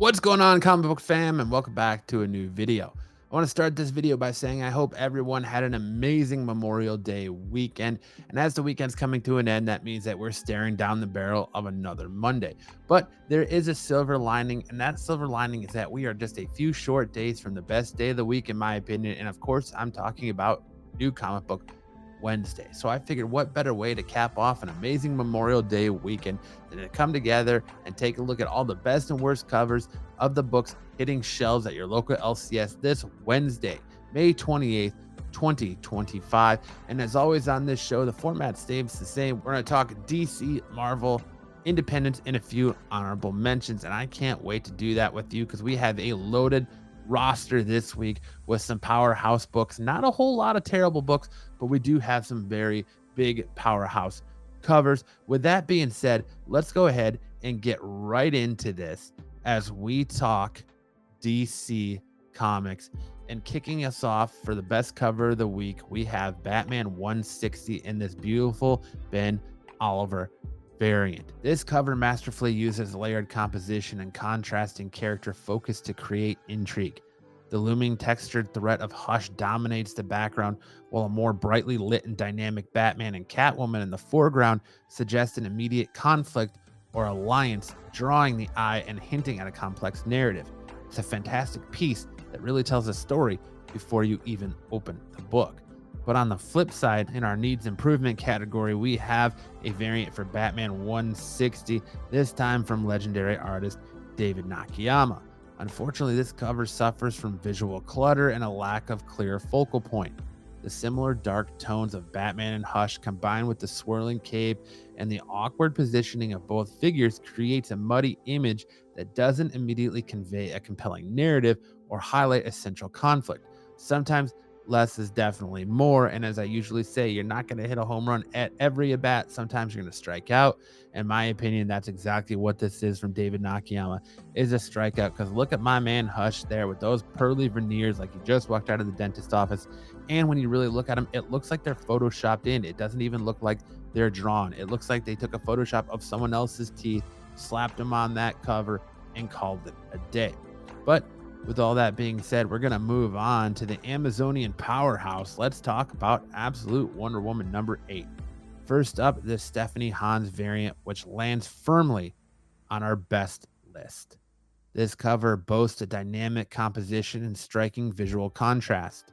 What's going on, comic book fam, and welcome back to a new video. I want to start this video by saying I hope everyone had an amazing Memorial Day weekend. And as the weekend's coming to an end, that means that we're staring down the barrel of another Monday. But there is a silver lining, and that silver lining is that we are just a few short days from the best day of the week, in my opinion. And of course, I'm talking about New Comic Book Wednesday. So I figured what better way to cap off an amazing Memorial Day weekend than to come together and take a look at all the best and worst covers of the books hitting shelves at your local LCS this Wednesday, May 28th, 2025. And as always on this show, the format stays the same. We're going to talk DC, Marvel, Independence, and a few honorable mentions. And I can't wait to do that with you because we have a loaded roster this week with some powerhouse books. Not a whole lot of terrible books, but we do have some very big powerhouse covers. With that being said, let's go ahead and get right into this as we talk DC Comics. And kicking us off for the best cover of the week, we have Batman 160 in this beautiful Ben Oliver variant. This cover masterfully uses layered composition and contrasting character focus to create intrigue. The looming textured threat of Hush dominates the background, while a more brightly lit and dynamic Batman and Catwoman in the foreground suggest an immediate conflict or alliance, drawing the eye and hinting at a complex narrative. It's a fantastic piece that really tells a story before you even open the book. But on the flip side, in our needs improvement category, we have a variant for Batman 160, this time from legendary artist David Nakayama. Unfortunately, this cover suffers from visual clutter and a lack of clear focal point. The similar dark tones of Batman and Hush combined with the swirling cape and the awkward positioning of both figures creates a muddy image that doesn't immediately convey a compelling narrative or highlight a central conflict. Sometimes less is definitely more, and as I usually say, you're not going to hit a home run at every at bat. Sometimes you're going to strike out. In my opinion, that's exactly what this is from David Nakayama, is a strikeout, because look at my man Hush there with those pearly veneers like he just walked out of the dentist office. And when you really look at him, it looks like they're photoshopped in. It doesn't even look like they're drawn. It looks like they took a Photoshop of someone else's teeth, slapped them on that cover, and called it a day. But with all that being said, we're going to move on to the Amazonian powerhouse. Let's talk about Absolute Wonder Woman number 8. First up, the Stephanie Hans variant, which lands firmly on our best list. This cover boasts a dynamic composition and striking visual contrast.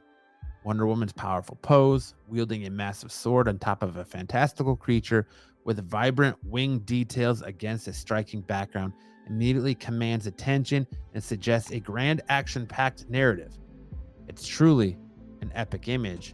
Wonder Woman's powerful pose, wielding a massive sword on top of a fantastical creature with vibrant wing details against a striking background, immediately commands attention and suggests a grand action-packed narrative. It's truly an epic image,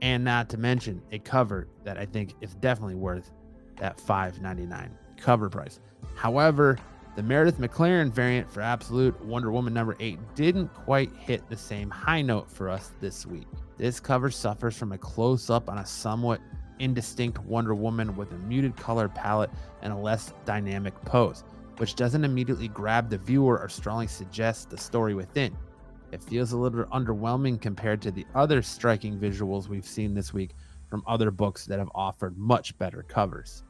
and not to mention a cover that I think is definitely worth that $5.99 cover price. However, the Meredith McLaren variant for Absolute Wonder Woman number 8 didn't quite hit the same high note for us this week. This cover suffers from a close-up on a somewhat indistinct Wonder Woman with a muted color palette and a less dynamic pose, which doesn't immediately grab the viewer or strongly suggest the story within. It feels a little underwhelming compared to the other striking visuals we've seen this week from other books that have offered much better covers.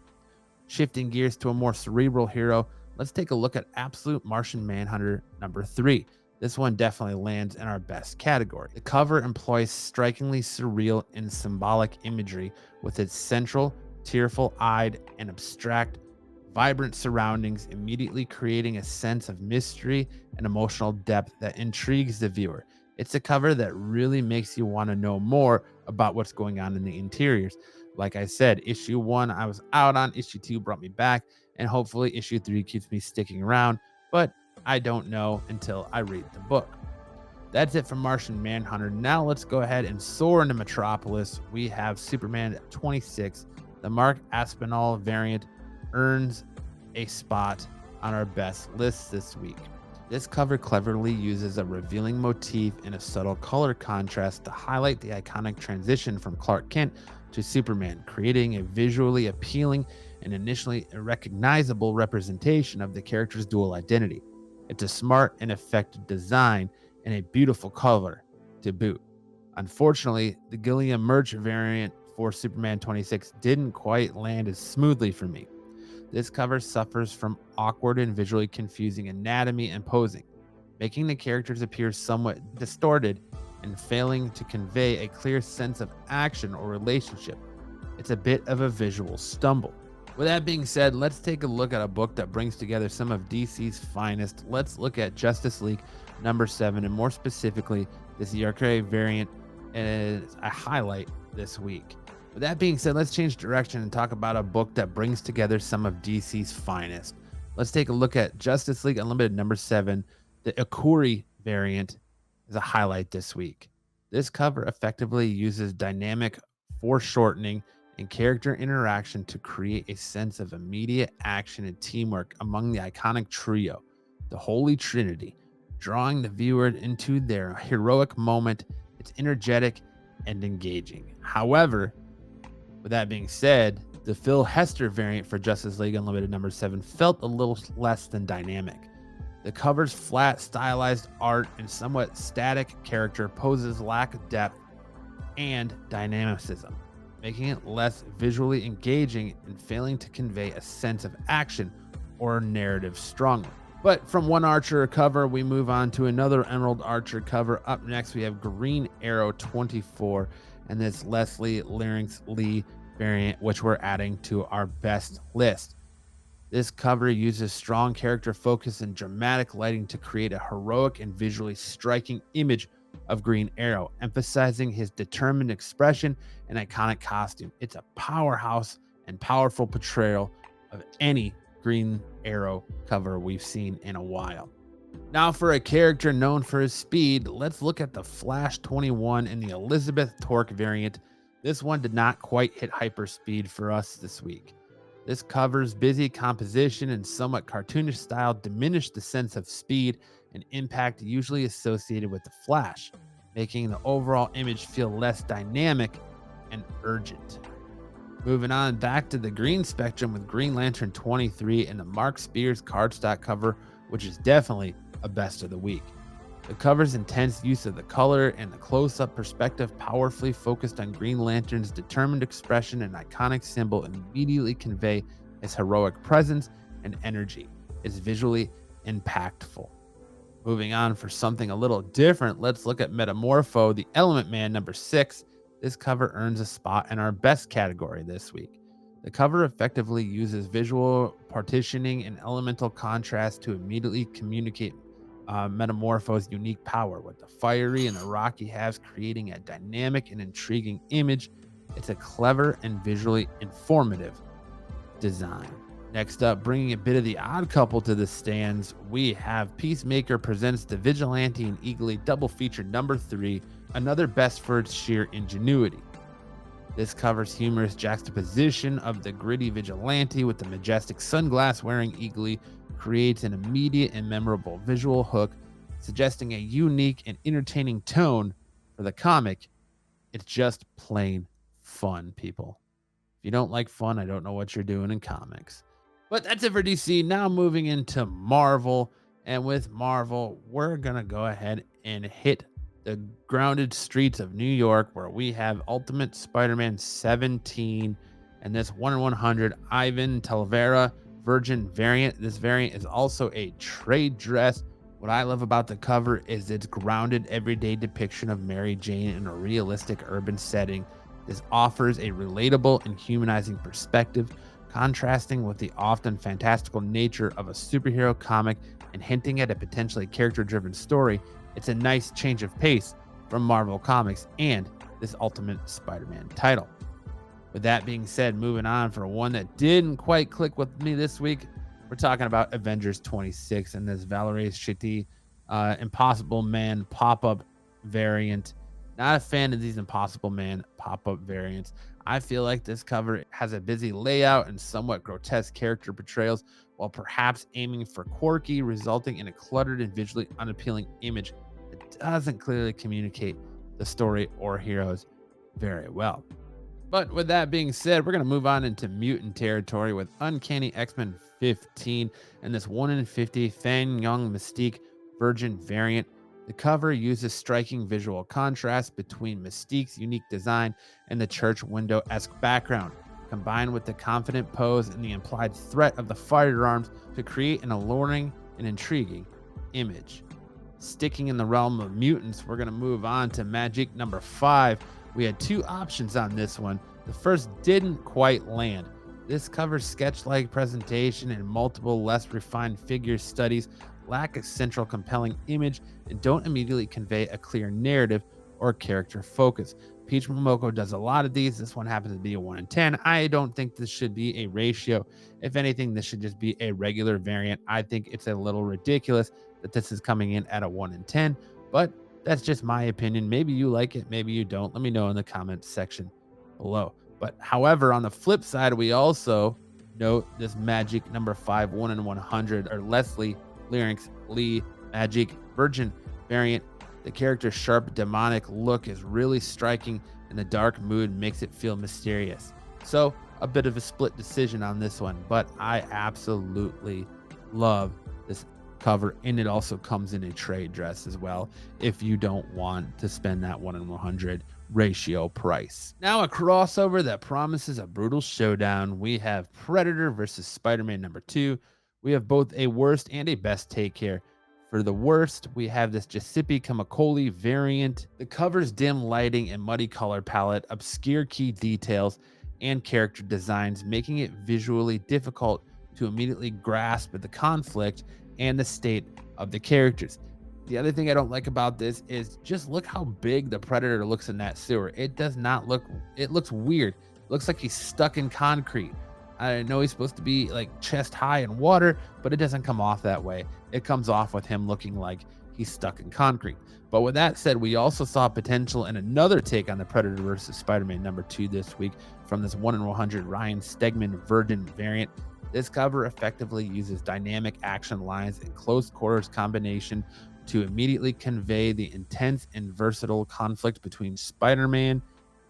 Shifting gears to a more cerebral hero, let's take a look at Absolute Martian Manhunter number 3. This one definitely lands in our best category. The cover employs strikingly surreal and symbolic imagery with its central, tearful-eyed, and abstract, vibrant surroundings, immediately creating a sense of mystery and emotional depth that intrigues the viewer. It's a cover that really makes you want to know more about what's going on in the interiors. Like I said, issue 1 I was out on, issue 2 brought me back, and hopefully issue 3 keeps me sticking around, but I don't know until I read the book. That's it from Martian Manhunter. Now let's go ahead and soar into Metropolis. We have Superman 26. The Mark Aspinall variant earns a spot on our best list this week. This cover cleverly uses a revealing motif and a subtle color contrast to highlight the iconic transition from Clark Kent to Superman, creating a visually appealing and initially recognizable representation of the character's dual identity. It's a smart and effective design and a beautiful cover to boot. Unfortunately, the Gilliam Murch variant for Superman 26 didn't quite land as smoothly for me. this cover suffers from awkward and visually confusing anatomy and posing, making the characters appear somewhat distorted and failing to convey a clear sense of action or relationship. It's a bit of a visual stumble. With that being said, let's take a look at a book that brings together some of DC's finest. Let's look at Justice League #7, and more specifically, this Yarkray variant is a highlight this week. With that being said, let's change direction and talk about a book that brings together some of DC's finest. Let's take a look at Justice League Unlimited #7. The Ikuri variant is a highlight this week. This cover effectively uses dynamic foreshortening and character interaction to create a sense of immediate action and teamwork among the iconic trio, the Holy Trinity, drawing the viewer into their heroic moment. It's energetic and engaging. However, with that being said, the Phil Hester variant for Justice League Unlimited #7 felt a little less than dynamic. The cover's flat, stylized art and somewhat static character poses lack of depth and dynamicism, making it less visually engaging and failing to convey a sense of action or narrative strongly. But from one Archer cover, we move on to another Emerald Archer cover. Up next, we have Green Arrow 24 and this Leslie Larynx Lee variant, which we're adding to our best list. This cover uses strong character focus and dramatic lighting to create a heroic and visually striking image of Green Arrow, emphasizing his determined expression and iconic costume. It's a powerhouse and powerful portrayal of any Green Arrow cover we've seen in a while. Now for a character known for his speed, let's look at the Flash 21 and the Elizabeth Torque variant. This one did not quite hit hyperspeed for us this week. This cover's busy composition and somewhat cartoonish style diminished the sense of speed and impact usually associated with the Flash, making the overall image feel less dynamic and urgent. Moving on back to the green spectrum with Green Lantern 23 and the Mark Spears cardstock cover, which is definitely a best of the week. The cover's intense use of the color and the close-up perspective powerfully focused on Green Lantern's determined expression and iconic symbol and immediately convey his heroic presence and energy. It's visually impactful. Moving on for something a little different, let's look at Metamorpho, the Element Man #6. This cover earns a spot in our best category this week. The cover effectively uses visual partitioning and elemental contrast to immediately communicate Metamorpho's unique power, with the fiery and the rocky halves creating a dynamic and intriguing image. It's a clever and visually informative design. Next up, bringing a bit of the odd couple to the stands, we have Peacemaker presents the Vigilante and Eagle double feature #3, another best for its sheer ingenuity. This covers humorous juxtaposition of the gritty vigilante with the majestic sunglass wearing Eagle creates an immediate and memorable visual hook, suggesting a unique and entertaining tone for the comic. It's just plain fun, people. If you don't like fun, I don't know what you're doing in comics. But that's it for DC. Now moving into Marvel. And with Marvel, we're going to go ahead and hit the grounded streets of New York, where we have Ultimate Spider-Man 17 and this 1/100 Ivan Telvera Virgin variant. This variant is also a trade dress. What I love about the cover is its grounded everyday depiction of Mary Jane in a realistic urban setting. This offers a relatable and humanizing perspective, contrasting with the often fantastical nature of a superhero comic and hinting at a potentially character-driven story. It's a nice change of pace from Marvel Comics and this Ultimate Spider-Man title. With that being said, moving on for one that didn't quite click with me this week, we're talking about Avengers 26 and this Valerie Shitty Impossible Man pop-up variant. Not a fan of these Impossible Man pop-up variants. I feel like this cover has a busy layout and somewhat grotesque character portrayals, while perhaps aiming for quirky, resulting in a cluttered and visually unappealing image that doesn't clearly communicate the story or heroes very well. But with that being said, we're going to move on into mutant territory with Uncanny X-Men 15 and this 1 in 50 Fan Young Mystique Virgin variant. The cover uses striking visual contrast between Mystique's unique design and the church window-esque background, combined with the confident pose and the implied threat of the firearms to create an alluring and intriguing image. Sticking in the realm of mutants, we're going to move on to Magic number 5. We had two options on this one. The first didn't quite land. This cover's sketch-like presentation and multiple less refined figure studies lack a central compelling image and don't immediately convey a clear narrative or character focus. Peach Momoko does a lot of these. This one happens to be a 1 in 10. I don't think this should be a ratio. If anything, this should just be a regular variant. I think it's a little ridiculous that this is coming in at a 1 in 10, but that's just my opinion. Maybe you like it, maybe you don't. Let me know in the comments section below. But however, on the flip side, we also note this Magic number 5 1 in 100 or Leslie Lyrics Lee Magic Virgin variant. The character's sharp demonic look is really striking and the dark mood makes it feel mysterious. So a bit of a split decision on this one, but I absolutely love this cover, and it also comes in a trade dress as well if you don't want to spend that 1 in 100 ratio price. Now a crossover that promises a brutal showdown. We have Predator versus Spider-Man number 2. We have both a worst and a best take here. For the worst, we have this Giuseppe Camacoli variant. The cover's dim lighting and muddy color palette, obscure key details, and character designs, making it visually difficult to immediately grasp the conflict and the state of the characters. The other thing I don't like about this is just look how big the Predator looks in that sewer. It does not look, it looks weird. It looks like he's stuck in concrete. I know he's supposed to be like chest high in water, but it doesn't come off that way. It comes off with him looking like he's stuck in concrete. But with that said, we also saw potential in another take on the Predator versus Spider-Man number 2 this week from this 1 in 100 Ryan Stegman Virgin variant. This cover effectively uses dynamic action lines and close quarters combination to immediately convey the intense and versatile conflict between Spider-Man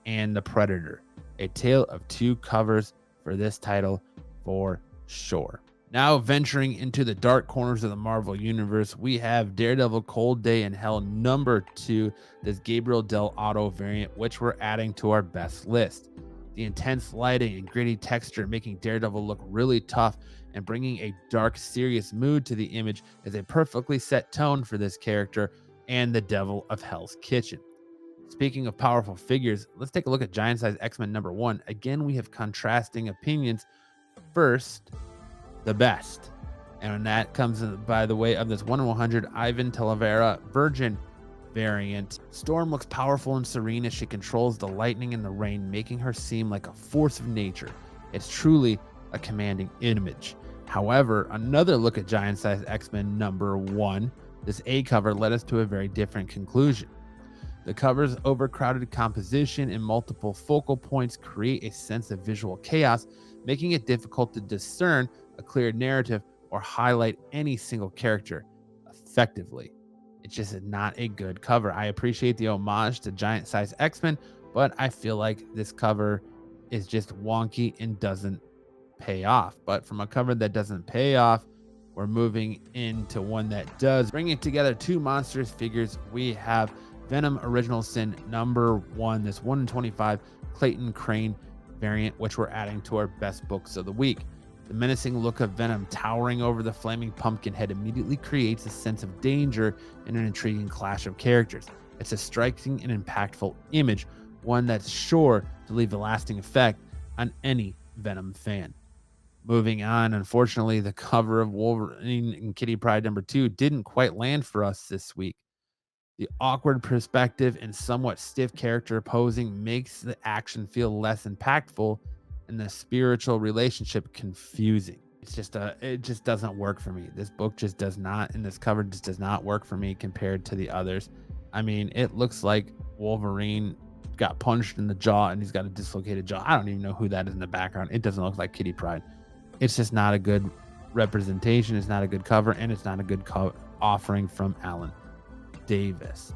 and the Predator. A tale of two covers for this title for sure. Now venturing into the dark corners of the Marvel Universe, we have Daredevil Cold Day in Hell number 2, this Gabriel Del Auto variant, which we're adding to our best list. The intense lighting and gritty texture making Daredevil look really tough and bringing a dark, serious mood to the image is a perfectly set tone for this character and the Devil of Hell's Kitchen. Speaking of powerful figures, let's take a look at Giant Size X-Men number 1. Again, we have contrasting opinions. First, the best. And that comes by the way of this 1 in 100 Ivan Talavera Virgin variant. Storm looks powerful and serene as she controls the lightning and the rain, making her seem like a force of nature. It's truly a commanding image. However, another look at Giant Size X-Men number 1, this A cover led us to a very different conclusion. The cover's overcrowded composition and multiple focal points create a sense of visual chaos, making it difficult to discern a clear narrative or highlight any single character effectively. It's just not a good cover. I appreciate the homage to Giant Size X-Men, but I feel like this cover is just wonky and doesn't pay off. But from a cover that doesn't pay off, we're moving into one that does. Bringing together two monstrous figures, we have Venom Original Sin number 1, this 1 in 25 Clayton Crane variant, which we're adding to our best books of the week. The menacing look of Venom towering over the flaming pumpkin head immediately creates a sense of danger and an intriguing clash of characters. It's a striking and impactful image, one that's sure to leave a lasting effect on any Venom fan. Moving on, unfortunately, the cover of Wolverine and Kitty Pryde number 2 didn't quite land for us this week. The awkward perspective and somewhat stiff character posing makes the action feel less impactful and the spiritual relationship confusing. It just doesn't work for me. This book just does not, and this cover just does not work for me compared to the others. I mean, it looks like Wolverine got punched in the jaw and he's got a dislocated jaw. I don't even know who that is in the background. It doesn't look like Kitty Pryde. It's just not a good representation. It's not a good cover, and it's not a good offering from Alan Davis.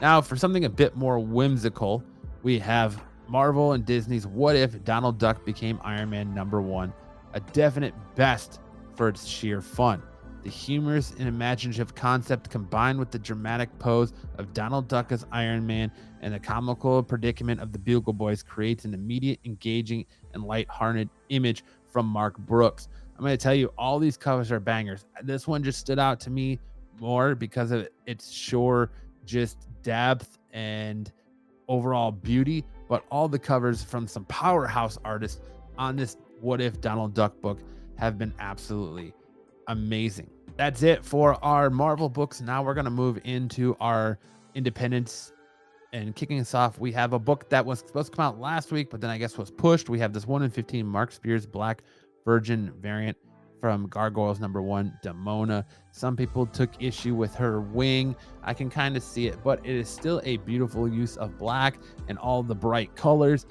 Now, for something a bit more whimsical, we have Marvel and Disney's What If Donald Duck Became Iron Man number 1, a definite best for its sheer fun. The humorous and imaginative concept combined with the dramatic pose of Donald Duck as Iron Man and the comical predicament of the Bugle Boys creates an immediate, engaging, and lighthearted image from Mark Brooks. I'm going to tell you, all these covers are bangers. This one just stood out to me more because of its sure just depth and overall beauty, but all the covers from some powerhouse artists on this What If Donald Duck book have been absolutely amazing. That's it for our Marvel books. Now we're going to move into our independents, and kicking us off, we have a book that was supposed to come out last week, but then I guess was pushed. We have this 1 in 15 Mark Spears Black Virgin variant from Gargoyles #1, Demona. Some people took issue with her wing. I can kind of see it, but it is still a beautiful use of black and all the bright colors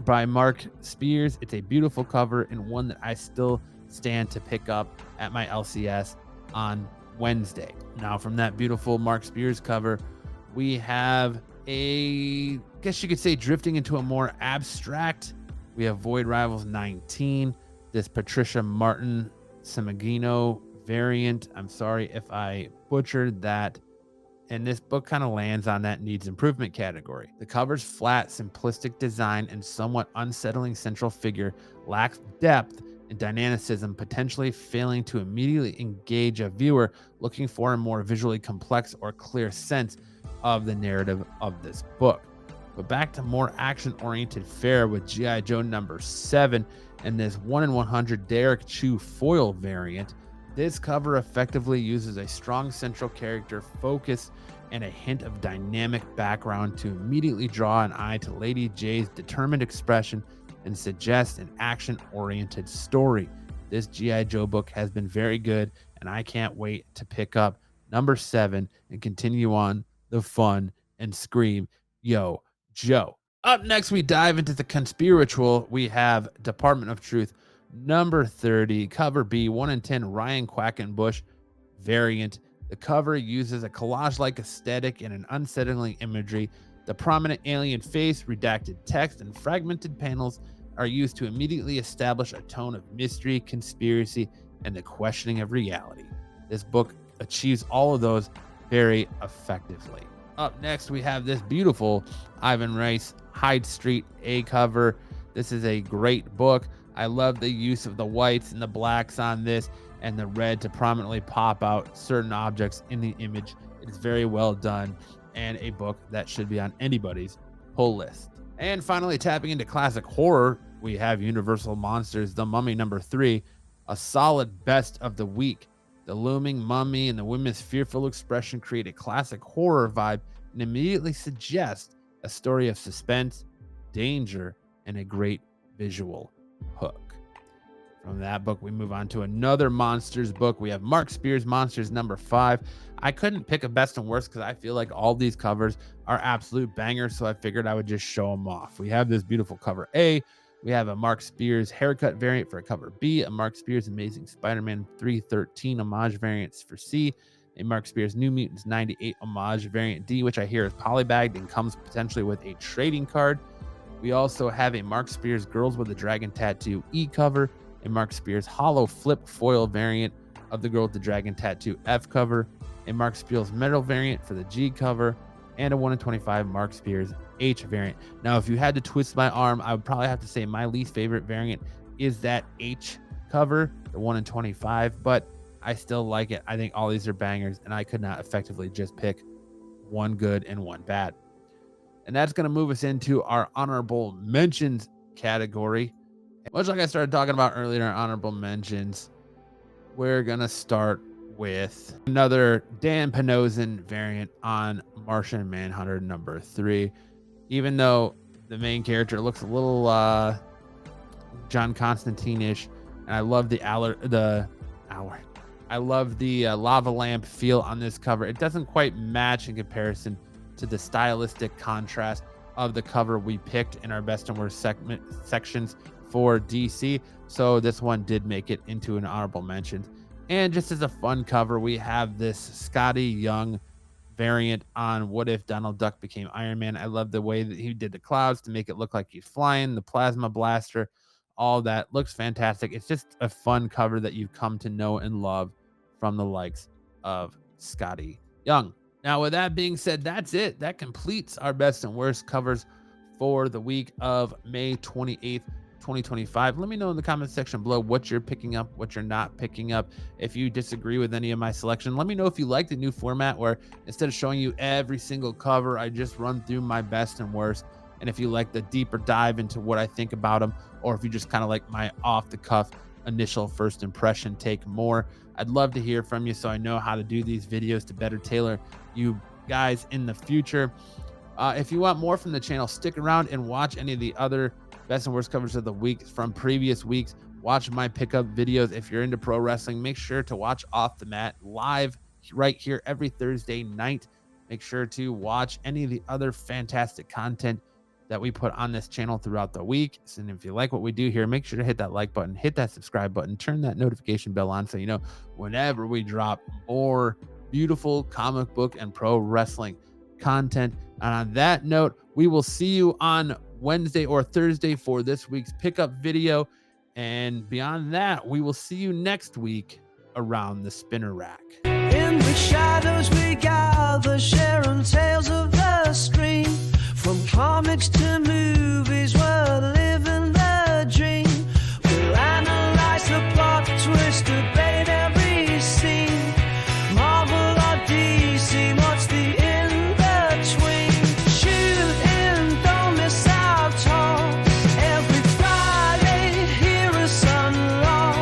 by Mark Spears. It's a beautiful cover and one that I still stand to pick up at my LCS on Wednesday. Now, from that beautiful Mark Spears cover, we have I guess you could say, drifting into a more abstract. We have Void Rivals 19, this Patricia Martin Samagino variant. I'm sorry if I butchered that. And this book kind of lands on that needs improvement category. The cover's flat, simplistic design and somewhat unsettling central figure lacks depth and dynamicism, potentially failing to immediately engage a viewer looking for a more visually complex or clear sense of the narrative of this book. But back to more action-oriented fare with G.I. Joe #7 and this 1 in 100 Derek Chew foil variant. This cover effectively uses a strong central character focus and a hint of dynamic background to immediately draw an eye to Lady J's determined expression and suggest an action-oriented story. This G.I. Joe book has been very good, and I can't wait to pick up #7 and continue on the fun and scream, "Yo, Joe." Up next, we dive into the conspiritual. We have Department of Truth #30, cover B, 1 in 10 Ryan Quackenbush variant. The cover uses a collage-like aesthetic and an unsettling imagery. The prominent alien face, redacted text, and fragmented panels are used to immediately establish a tone of mystery, conspiracy, and the questioning of reality. This book achieves all of those very effectively. Up next, we have this beautiful Ivan Rice Hyde Street A cover. This is a great book. I love the use of the whites and the blacks on this and the red to prominently pop out certain objects in the image. It is very well done and a book that should be on anybody's pull list. And finally, tapping into classic horror, we have Universal Monsters, The Mummy #3, a solid best of the week. The looming mummy and the woman's fearful expression create a classic horror vibe and immediately suggest a story of suspense, danger, and a great visual hook. From that book, we move on to another Monsters book. We have Mark Spears Monsters #5. I couldn't pick a best and worst because I feel like all these covers are absolute bangers, so I figured I would just show them off. We have this beautiful cover A. We have a Mark Spears haircut variant for a cover B, a Mark Spears Amazing Spider-Man 313 homage variants for C, a Mark Spears New Mutants 98 homage variant D, which I hear is polybagged and comes potentially with a trading card. We also have a Mark Spears Girls with a Dragon Tattoo E cover, a Mark Spears hollow flip foil variant of the Girl with the Dragon Tattoo F cover, a Mark Spears metal variant for the G cover, and a 1 in 25 Mark Spears H variant. Now, if you had to twist my arm, I would probably have to say my least favorite variant is that H cover, the 1 in 25, but I still like it. I think all these are bangers, and I could not effectively just pick one good and one bad. And that's going to move us into our honorable mentions category. Much like I started talking about earlier, our honorable mentions, we're going to start with another Dan Panozin variant on Martian Manhunter #3. Even though the main character looks a little John Constantine-ish, and I love the lava lamp feel on this cover. It doesn't quite match in comparison to the stylistic contrast of the cover we picked in our best and worst sections for DC. So this one did make it into an honorable mention. And just as a fun cover, we have this Scotty Young variant on What If Donald Duck Became Iron Man. I love the way that he did the clouds to make it look like he's flying, the plasma blaster, all that looks fantastic. It's just a fun cover that you've come to know and love from the likes of Scotty Young. Now, with that being said, that's it. That completes our best and worst covers for the week of May 28th, 2025. Let me know in the comment section below what you're picking up, what you're not picking up. If you disagree with any of my selection, let me know if you like the new format where instead of showing you every single cover, I just run through my best and worst. And if you like the deeper dive into what I think about them, or if you just kind of like my off the cuff initial first impression take more, I'd love to hear from you so I know how to do these videos to better tailor you guys in the future. If you want more from the channel, stick around and watch any of the other best and worst covers of the week from previous weeks. Watch my pickup videos. If you're into pro wrestling, make sure to watch Off the Mat live right here every Thursday night. Make sure to watch any of the other fantastic content that we put on this channel throughout the week. And if you like what we do here, make sure to hit that like button, hit that subscribe button, turn that notification bell on so you know whenever we drop more beautiful comic book and pro wrestling content. And on that note, we will see you on Wednesday or Thursday for this week's pickup video. And beyond that, we will see you next week around the spinner rack. In the shadows we got